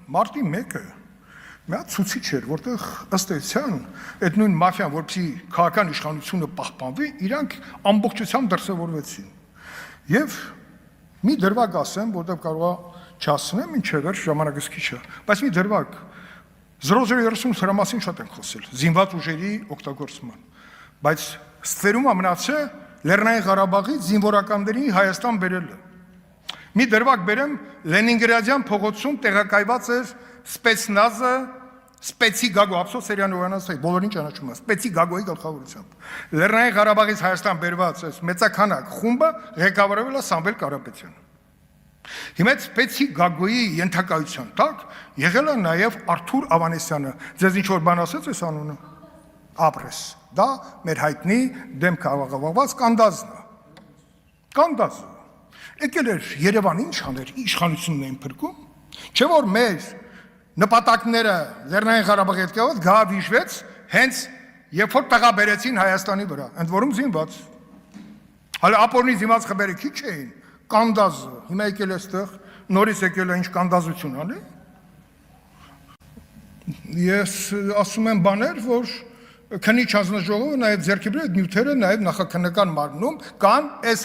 Մարտի 1-ը մի հատ ցուցիչ էր, որտեղ ըստ էության այդ նույն մաֆիան, որպեսզի քաղաքական իշխանությունը պահպանվի, իրանք ամբողջությամբ դրսևորվեցին։ Եվ մի դրվագ ասեմ, որտեղ կարող է չասնեմ, ինչև էր ժամանակս քիչ է, բայց մի դրվագ 030 հրամասին շատ են խոսել, զինված ուժերի օգտագործման, բայց ստվերում մնացել Լեռնային Ղարաբաղի զինվորականների Հայաստան բերելը։ Մի դրվագ բերեմ, Լենինգրադյան փողոցում տեղակայված էր Սպեցնազը, Սպեցի Գագո, ափսոս Սերյան Հովանեսյանի, բոլորին ճանաչում է, Սպեցի Գագոյի գլխավորությամբ։ Լեռնային Ղարաբաղից Հայաստան բերված այս մեծականակ խումբը ղեկավարվել է Սամվել Կարապետյանը։ Հիմա Սպեցի Գագոյի ենթակայության տակ եղել է նաև Արթուր Ավանեսյանը։ Ձեզ ինչ որ բան ասեց այս անունը։ Ապրես։ Դա մեր հայտնի դեմ քաղաքավարված Կանդազն է։ Կանդազը։ Եկել էր Երևան ինչ աներ, իշխանությունն էին փրկում։ Չէ որ մեր նպատակները Լեռնային Ղարաբաղի հետ կապված գահավիժվեց հենց երբ որ տղա բերեցին Հայաստանի վրա, ընդ որում զինված։ Հələ ապորնի զինված խմբերը քիչ էին, Կանդազը, հիմա եկել է այստեղ, նորից եկել է ինչ կանդազություն անի։ Ես ասում եմ բաներ, որ քննիչ հանձնաժողովը նաև ձեռքի վրա այդ նյութերը նաև նախաքննական մարմնում կան այս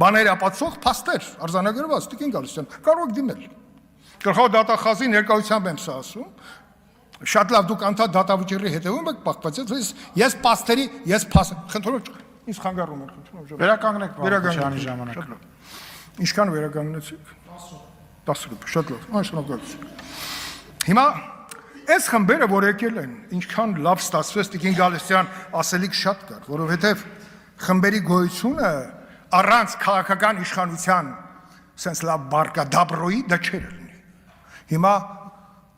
բաների ապացող փաստեր, արձանագրված, տիկին գալիս են, կարող եք դիմել։ Գլխավոր դատախազի ներկայությամբ եմ սա ասում, շատ լավ դուք անդադ դատավճիռի հետևում եք պահպանած, ես պաստերի, ես խնդրում ինձ խանգարում եմ, խնդրում Վերականգնեք Պաշտպանի ժամանակ։ Ինչքան վերականգնեցիք։ 10 րոպե, շատ լավ, շնորհակալություն։ Հիմա այս խմբերը, որ եկել են, ինչքան լավ ստացվեց Տիկին Գալստյան ասելիք շատ կար, որովհետև խմբերի գոյությունը առանց քաղաքական իշխանության sense լավ բարկա դաբրոյի դա չէր լինի։ Հիմա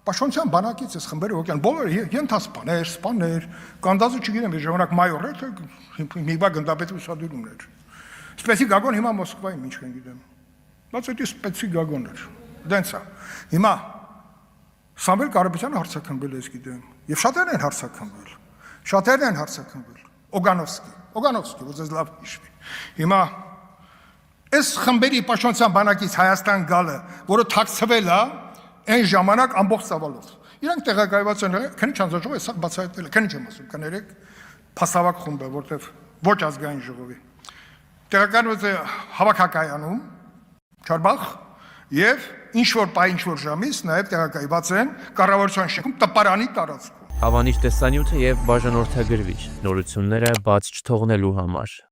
Պաշտոնյան բանակից այս խմբերը եկան, բոլորը ենթասպաներ, սպաներ, Կանդազը չգիտեմ, այս ժամանակ մայոր էր, մի բա գնդապետի ուսադիրումն էր։ Սպեցի Գագոն հիմա Մոսկվայում ինչ են գիտեմ։ Բայց դա Սպեցի Գագոն էր։ Դենց է։ Հիմա Սամվել Կարապետյանը հարցաքննվել է, ես գիտեմ, եւ շատերն են հարցաքննվել։ Շատերն են հարցաքննվել։ Օգանովսկի, որ ձեզ լավ հիշվի։ Հիմա այս խմբերի պաշտոնյան բանակից Հայաստան գալը, որը թաքցվել է այն ժամանակ ամբողջ ծավալով։ Իրանք տեղակայված են, քննիչ հանձնաժողովը սա բացահայտել է, քննիչ եմ ասում, կներեք, փաստավակ խումբ է, որտեղ ոչ ազգային ժողովի։ Տեղակայված է հավաքակայանում, Չարբախ եւ ինչ որ պայ ինչ որ ժամից նաև տեղակայված են կառավարության շենքում տպարանի տարածքում։ Հավանիչ տեսանյութը եւ բաժանորդագրվիչ նորությունները բաց չթողնելու համար։